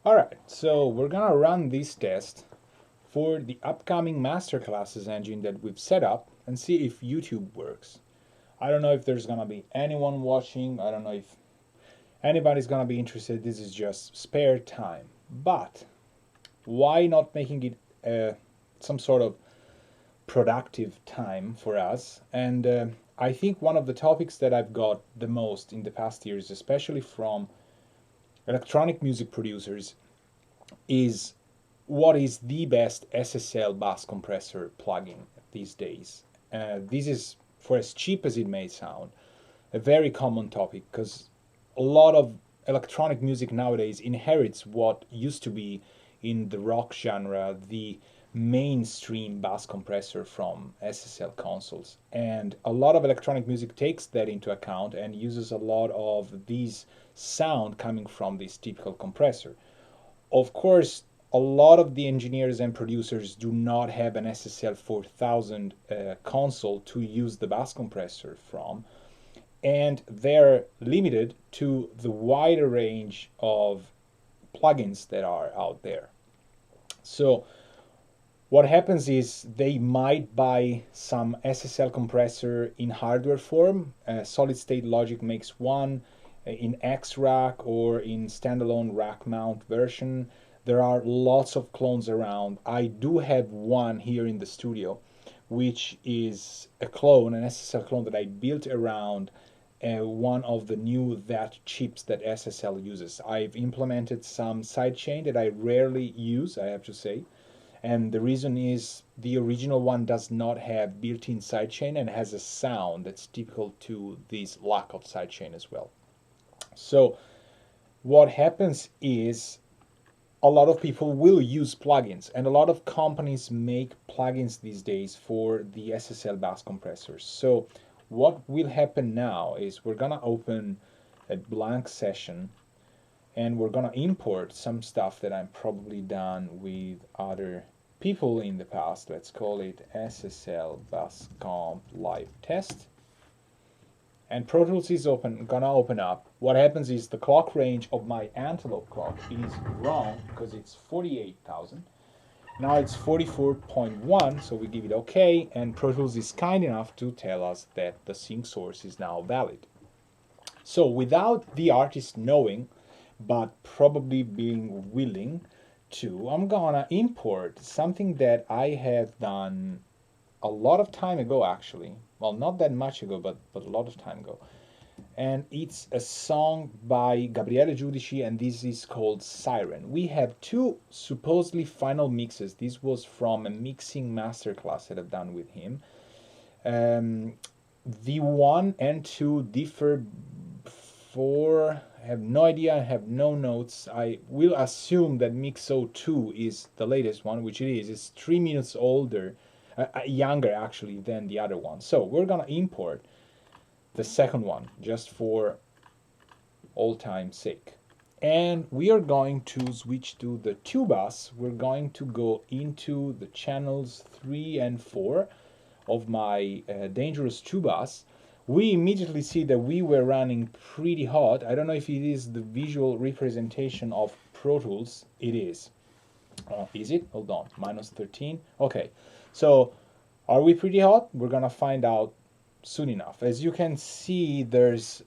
Alright, so we're gonna run this test for the upcoming masterclasses engine that we've set up and see if YouTube works. I don't know if there's gonna be anyone watching, I don't know if anybody's gonna be interested, this is just spare time. But why not making it some sort of productive time for us? And I think one of the topics that I've got the most in the past years, especially from electronic music producers, is what is the best SSL bus compressor plugin these days. This is, for as cheap as it may sound, a very common topic because a lot of electronic music nowadays inherits what used to be in the rock genre the mainstream bus compressor from SSL consoles, and a lot of electronic music takes that into account and uses a lot of these sound coming from this typical compressor. Of course, a lot of the engineers and producers do not have an SSL 4000 console to use the bus compressor from, and they're limited to the wider range of plugins that are out there. So what happens is they might buy some SSL compressor in hardware form. Solid State Logic makes one in X-Rack or in standalone rack mount version. There are lots of clones around. I do have one here in the studio, which is a clone, an SSL clone that I built around one of the new VAT chips that SSL uses. I've implemented some sidechain that I rarely use, I have to say. And the reason is the original one does not have built-in sidechain and has a sound that's typical to this lack of sidechain as well. So what happens is a lot of people will use plugins, and a lot of companies make plugins these days for the SSL bus compressors. So what will happen now is we're gonna open a blank session and we're gonna import some stuff that I'm probably done with other people in the past. Let's call it SSL Bus Comp Live Test. And Pro Tools is gonna open up. What happens is the clock range of my Antelope clock is wrong because it's 48,000. Now it's 44.1, so we give it OK, and Pro Tools is kind enough to tell us that the sync source is now valid. So without the artist knowing, but probably being willing to, I'm gonna import something that I have done a lot of time ago, actually. Well, not that much ago, but a lot of time ago. And it's a song by Gabriele Giudici, and this is called Siren. We have two supposedly final mixes. This was from a mixing masterclass that I've done with him. The 1 and 2 differ for, I have no idea, I have no notes. I will assume that Mix 02 is the latest one, which it is. It's 3 minutes older, younger actually than the other one. So we're gonna import the second one just for old time's sake. And we are going to switch to the 2 bus. We're going to go into the channels 3 and 4 of my dangerous 2 bus. We immediately see that we were running pretty hot. I don't know if it is the visual representation of Pro Tools. It is. Is it? Hold on. -13. Okay. So are we pretty hot? We're gonna find out soon enough. As you can see, there's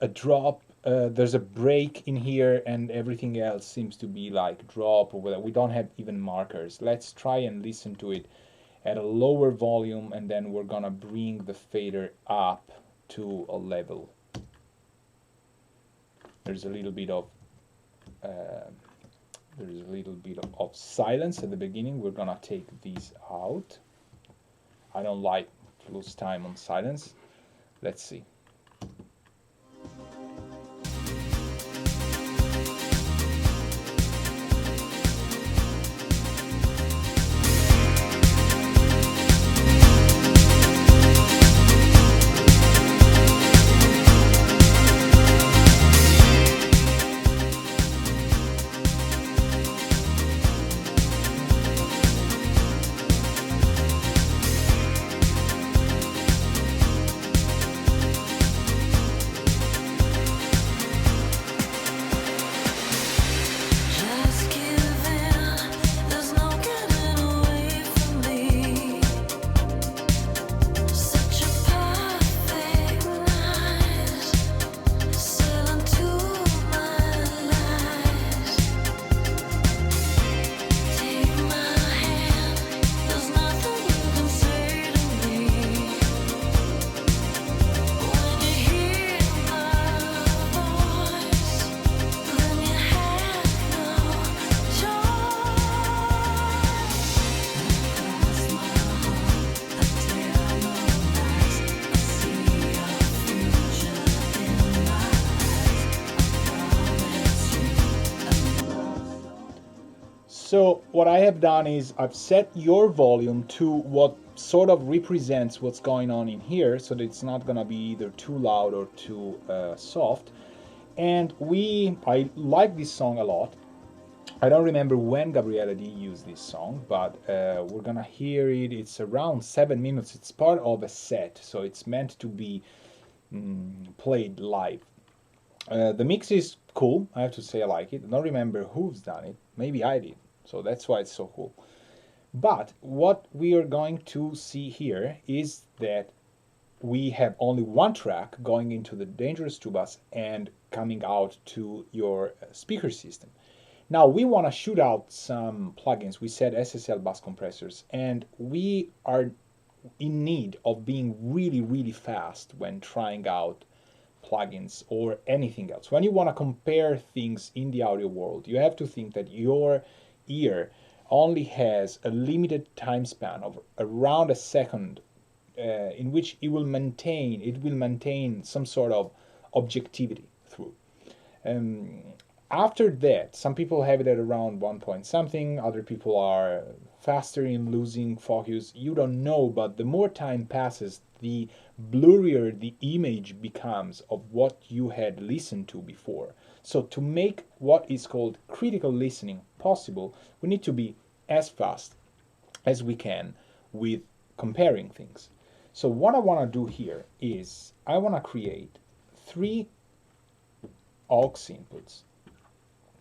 a drop, there's a break in here, and everything else seems to be like drop or whatever. We don't have even markers. Let's try and listen to it at a lower volume, and then we're gonna bring the fader up to a level. There's a little bit of silence at the beginning. We're gonna take these out. I don't like to lose time on silence. Let's see. So what I have done is I've set your volume to what sort of represents what's going on in here, so that it's not gonna be either too loud or too soft. And I like this song a lot. I don't remember when Gabriella D used this song, but we're gonna hear it. It's around 7 minutes. It's part of a set, so it's meant to be played live. The mix is cool. I have to say I like it. I don't remember who's done it. Maybe I did. So that's why it's so cool. But what we are going to see here is that we have only one track going into the dangerous two bus and coming out to your speaker system. Now we want to shoot out some plugins. We said SSL bus compressors, and we are in need of being really, really fast when trying out plugins or anything else. When you want to compare things in the audio world, you have to think that your ear only has a limited time span of around a second in which it will maintain some sort of objectivity through. After that, some people have it at around 1 point something, other people are faster in losing focus. You don't know, but the more time passes, the blurrier the image becomes of what you had listened to before. So to make what is called critical listening possible, we need to be as fast as we can with comparing things. So what I want to do here is I want to create 3 aux inputs.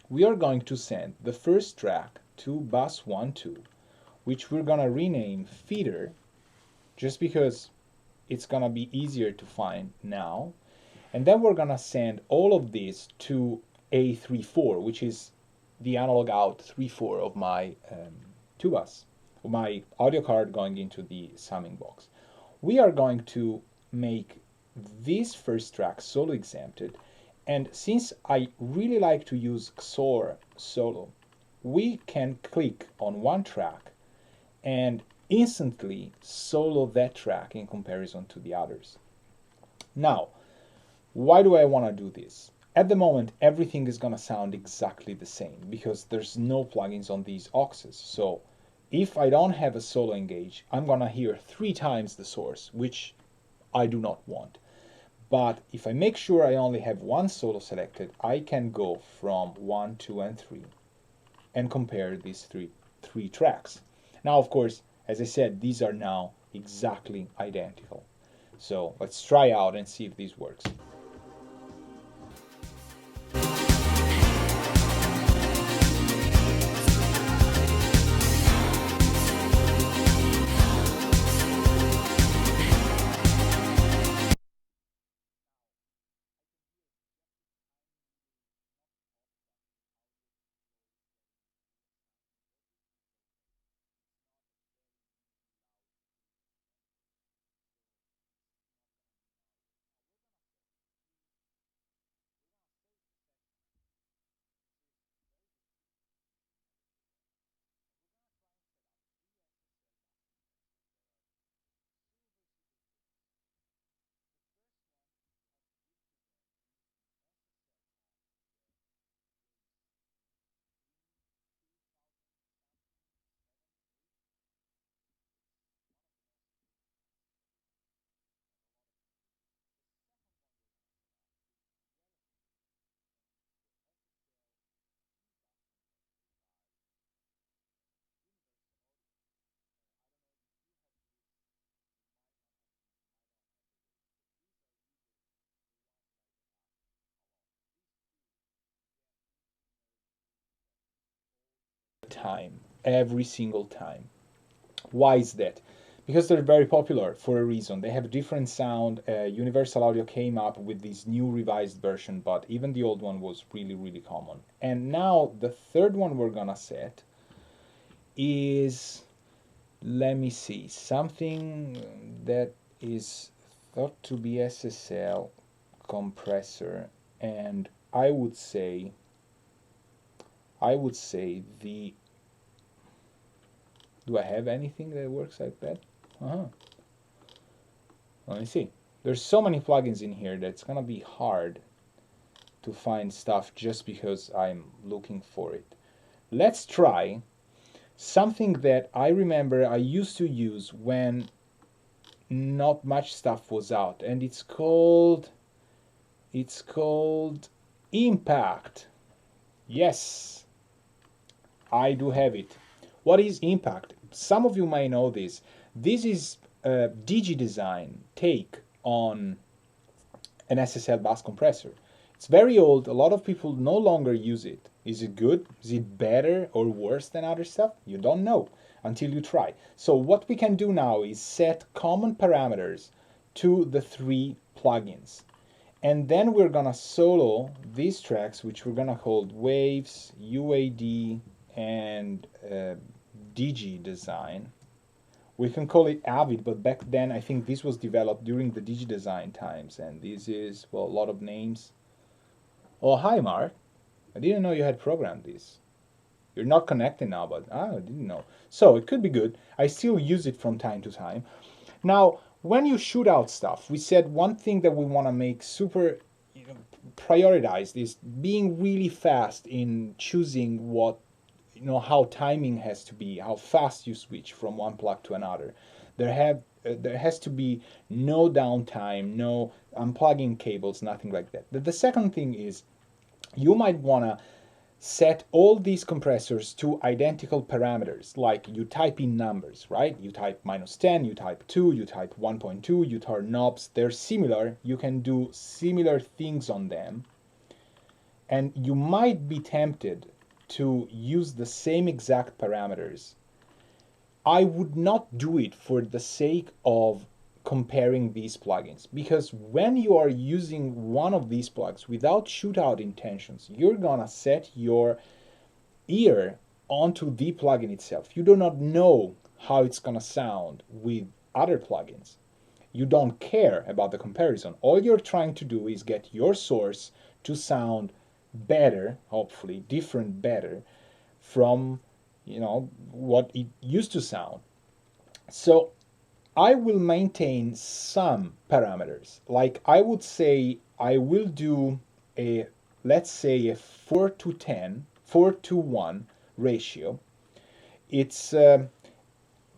We are going to send the first track to bus 1, 2, which we're going to rename feeder, just because it's going to be easier to find now. And then we're going to send all of this to A34, which is the analog out 3/4 of my two-bus, my audio card going into the summing box. We are going to make this first track solo exempted, and since I really like to use XOR solo, we can click on one track and instantly solo that track in comparison to the others. Now, why do I want to do this? At the moment, everything is going to sound exactly the same because there's no plugins on these auxes. So if I don't have a solo engaged, I'm going to hear 3 times the source, which I do not want. But if I make sure I only have one solo selected, I can go from 1, 2, and 3 and compare these three tracks. Now, of course, as I said, these are now exactly identical. So let's try out and see if this works. Time, every single time. Why is that? Because they're very popular for a reason. They have a different sound. Universal Audio came up with this new revised version, but even the old one was really, really common. And now the third one we're gonna set is, let me see, something that is thought to be SSL compressor, and I would say the, do I have anything that works like that? Let me see. There's so many plugins in here that it's gonna be hard to find stuff just because I'm looking for it. Let's try something that I remember I used to use when not much stuff was out, and it's called Impact. Yes, I do have it. What is Impact? Some of you may know this. This is a Digidesign take on an SSL bus compressor. It's very old. A lot of people no longer use it. Is it good? Is it better or worse than other stuff? You don't know until you try. So what we can do now is set common parameters to the three plugins. And then we're gonna solo these tracks, which we're gonna call Waves, UAD, and Digidesign. We can call it Avid, but back then I think this was developed during the Digidesign times, and this is, well, a lot of names. Oh, hi, Mark. I didn't know you had programmed this. You're not connected now, but I didn't know. So it could be good. I still use it from time to time. Now, when you shoot out stuff, we said one thing that we want to make super prioritized is being really fast in choosing what, how timing has to be, how fast you switch from one plug to another. There has to be no downtime, no unplugging cables, nothing like that. The second thing is you might want to set all these compressors to identical parameters, like you type in numbers, right? You type -10, you type 2, you type 1.2, you turn knobs. They're similar. You can do similar things on them. And you might be tempted to use the same exact parameters. I would not do it for the sake of comparing these plugins, because when you are using one of these plugs without shootout intentions, you're gonna set your ear onto the plugin itself. You do not know how it's gonna sound with other plugins. You don't care about the comparison. All you're trying to do is get your source to sound better, hopefully different, better from what it used to sound. So I will maintain some parameters. Like I would say I will do a, let's say, a 4:10, 4:1 ratio. It's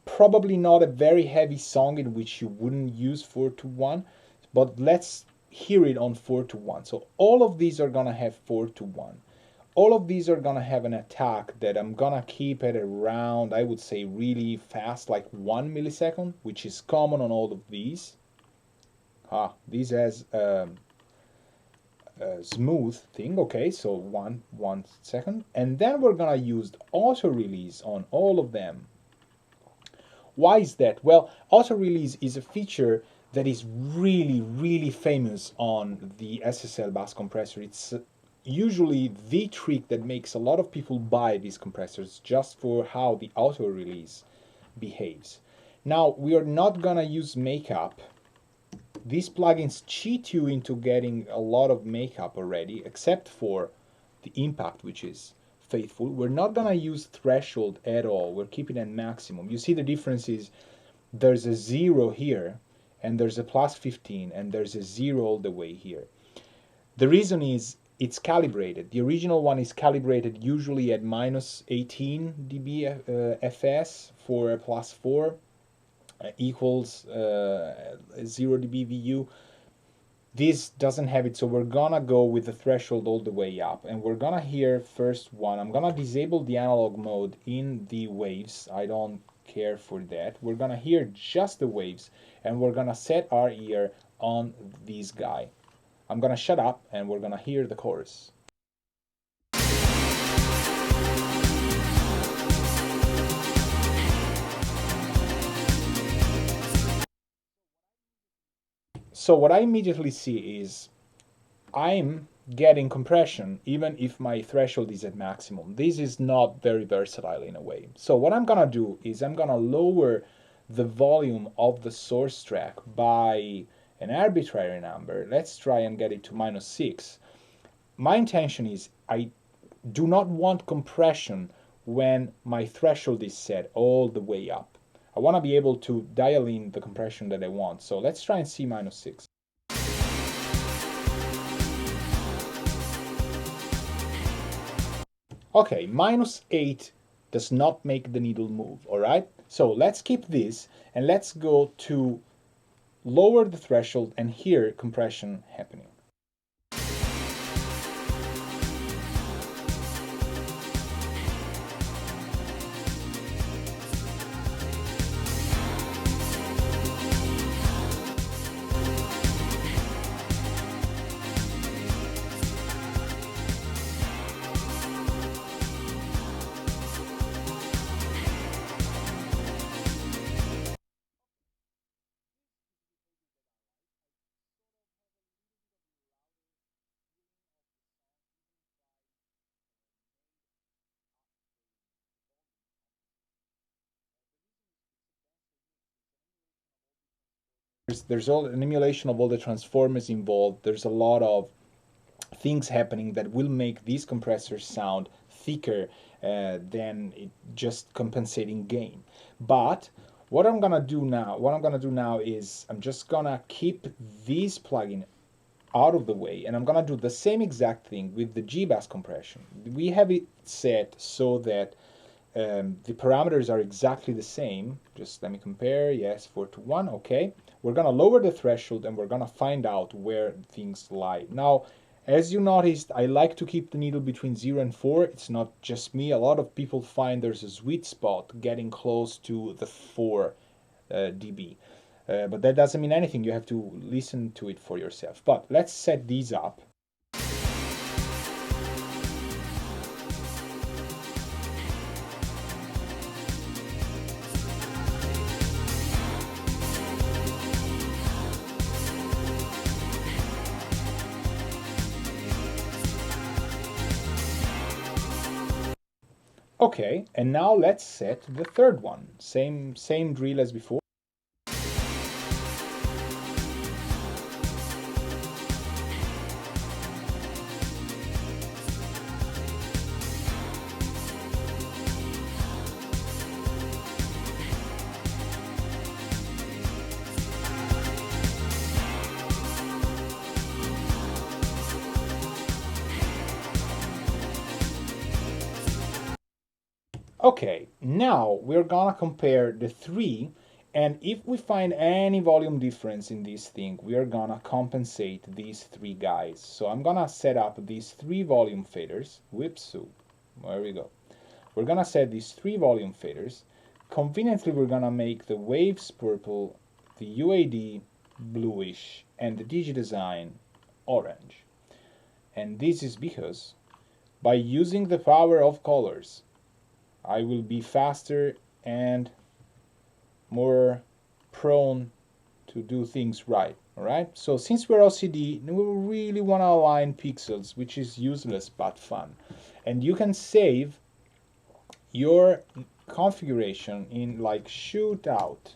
probably not a very heavy song in which you wouldn't use 4:1, but let's hear it on 4:1. So all of these are gonna have 4:1. All of these are gonna have an attack that I'm gonna keep at around, I would say, really fast, like 1 millisecond, which is common on all of these. This has a smooth thing. Okay, so one second, and then we're gonna use auto release on all of them. Why is that? Well, auto release is a feature that is really, really famous on the SSL bus compressor. It's usually the trick that makes a lot of people buy these compressors, just for how the auto release behaves. Now, we are not gonna use makeup. These plugins cheat you into getting a lot of makeup already, except for the Impact, which is faithful. We're not gonna use threshold at all. We're keeping it at maximum. You see the difference is there's a 0 here, and there's a +15, and there's a 0 all the way here. The reason is it's calibrated. The original one is calibrated usually at -18 dB FS for a +4 equals 0 dB VU. This doesn't have it, so we're gonna go with the threshold all the way up, and we're gonna hear first one. I'm gonna disable the analog mode in the waves. I don't care for that. We're gonna hear just the waves, and we're gonna set our ear on this guy. I'm gonna shut up and we're gonna hear the chorus. So what I immediately see is I'm getting compression even if my threshold is at maximum. This is not very versatile in a way. So what I'm gonna do is I'm gonna lower the volume of the source track by an arbitrary number. Let's try and get it to -6. My intention is I do not want compression when my threshold is set all the way up. I want to be able to dial in the compression that I want. So let's try and see -6. Okay, -8 does not make the needle move, all right? So let's keep this and let's go to lower the threshold and hear compression happening. There's all an emulation of all the transformers involved. There's a lot of things happening that will make these compressors sound thicker than it just compensating gain. But what I'm gonna do now is I'm just gonna keep this plugin out of the way, and I'm gonna do the same exact thing with the G-Buss compression. We have it set so that the parameters are exactly the same. Just let me compare. Yes, 4:1. Okay. We're gonna lower the threshold and we're gonna find out where things lie. Now, as you noticed, I like to keep the needle between 0 and 4. It's not just me. A lot of people find there's a sweet spot getting close to the 4 dB. But that doesn't mean anything. You have to listen to it for yourself. But let's set these up. Okay, and now let's set the third one. Same drill as before. Okay, now we're gonna compare the three, and if we find any volume difference in this thing, we are gonna compensate these three guys. So I'm gonna set up these three volume faders. Whoops, so there we go. We're gonna set these three volume faders. Conveniently, we're gonna make the waves purple, the UAD bluish, and the Digidesign orange. And this is because by using the power of colors, I will be faster and more prone to do things right, all right? So since we're OCD, we really want to align pixels, which is useless but fun. And you can save your configuration in like Shootout.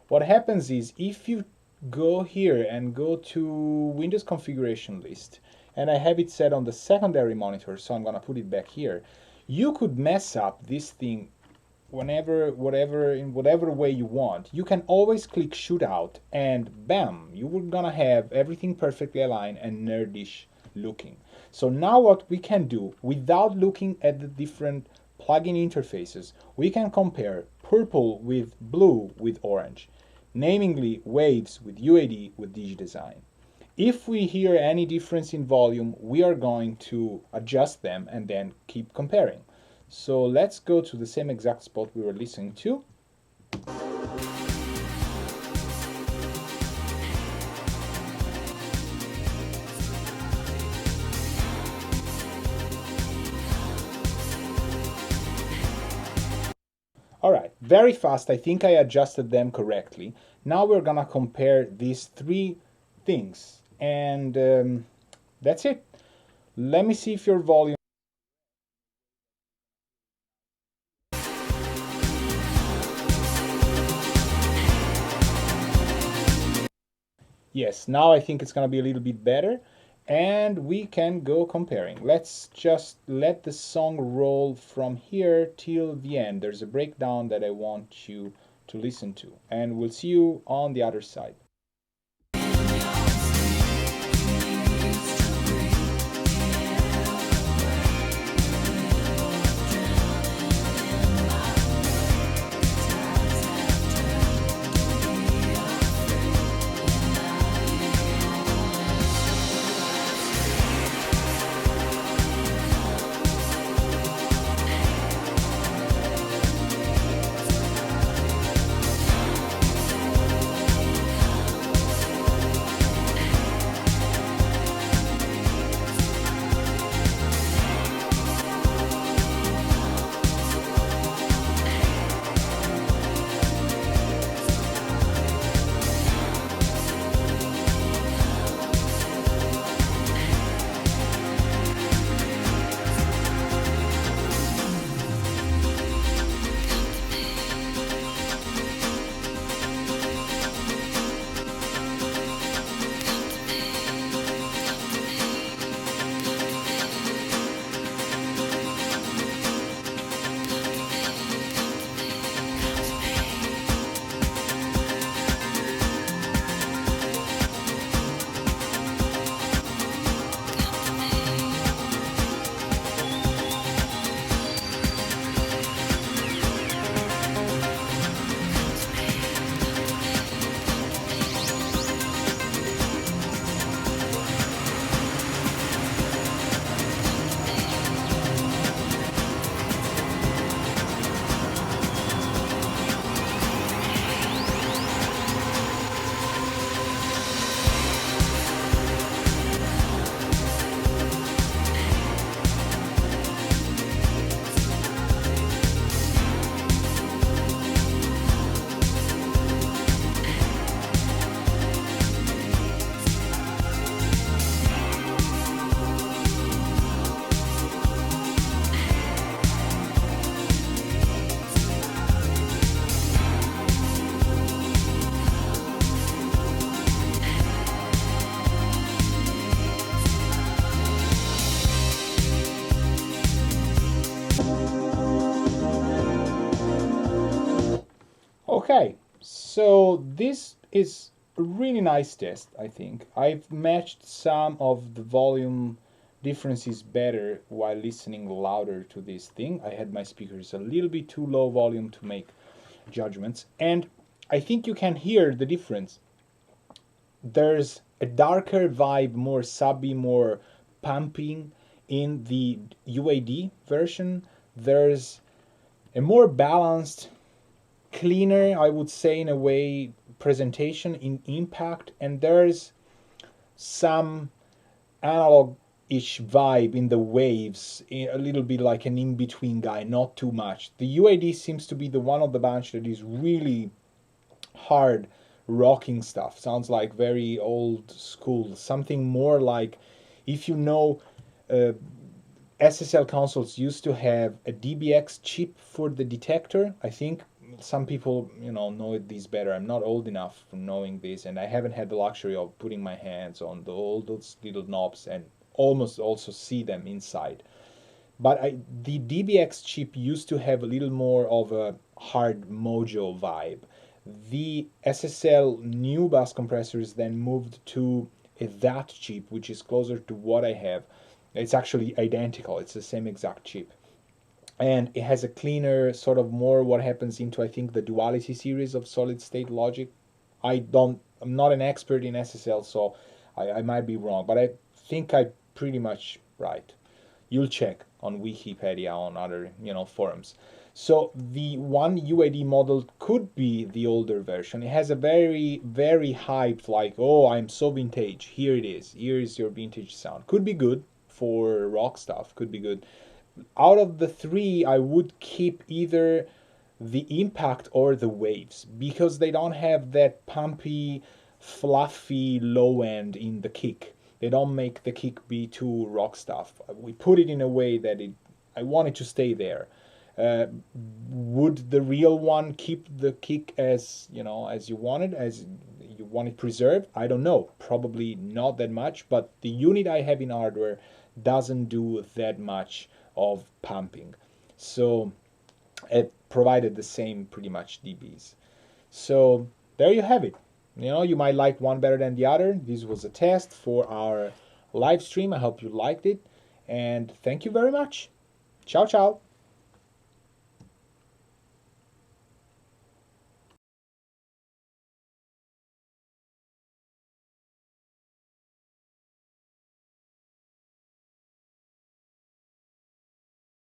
What happens is if you go here and go to Windows configuration list, and I have it set on the secondary monitor, so I'm going to put it back here, you could mess up this thing whenever, in whatever way you want. You can always click Shootout and bam, you are gonna have everything perfectly aligned and nerdish looking. So now what we can do, without looking at the different plugin interfaces, we can compare purple with blue with orange, namely waves with UAD with Digidesign. If we hear any difference in volume, we are going to adjust them and then keep comparing. So let's go to the same exact spot we were listening to. All right, very fast. I think I adjusted them correctly. Now we're gonna compare these three things. And that's it. Let me see if your volume. Yes, now I think it's going to be a little bit better, and we can go comparing. Let's just let the song roll from here till the end. There's a breakdown that I want you to listen to, and we'll see you on the other side. Okay, so this is a really nice test, I think. I've matched some of the volume differences better while listening louder to this thing. I had my speakers a little bit too low volume to make judgments, and I think you can hear the difference. There's a darker vibe, more subby, more pumping in the UAD version. There's a more balanced, cleaner, I would say, in a way, presentation in Impact, and there's some analog-ish vibe in the waves, a little bit like an in-between guy, not too much. The UAD seems to be the one of the bunch that is really hard rocking stuff. Sounds like very old school, something more like, if you know, uh, SSL consoles used to have a DBX chip for the detector. I think some people, know this better. I'm not old enough for knowing this, and I haven't had the luxury of putting my hands on all those little knobs and almost also see them inside. But the DBX chip used to have a little more of a hard mojo vibe. The SSL new bus compressors then moved to that chip, which is closer to what I have. It's actually identical. It's the same exact chip. And it has a cleaner, sort of more what happens into, I think, the duality series of solid state logic. I'm not an expert in SSL, so I might be wrong, but I think I'm pretty much right. You'll check on Wikipedia, on other, forums. So the one UAD model could be the older version. It has a very, very hyped, like, oh, I'm so vintage. Here it is. Here is your vintage sound. Could be good for rock stuff. Could be good. Out of the three, I would keep either the Impact or the Waves, because they don't have that pumpy, fluffy low end in the kick. They don't make the kick be too rock stuff. We put it in a way that I want it to stay there. Would the real one keep the kick as as you wanted, as you want it preserved? I don't know. Probably not that much, but the unit I have in hardware doesn't do that much of pumping. So it provided the same pretty much dBs. So there you have it. You might like one better than the other. This was a test for our live stream. I hope you liked it, and thank you very much. Ciao, ciao.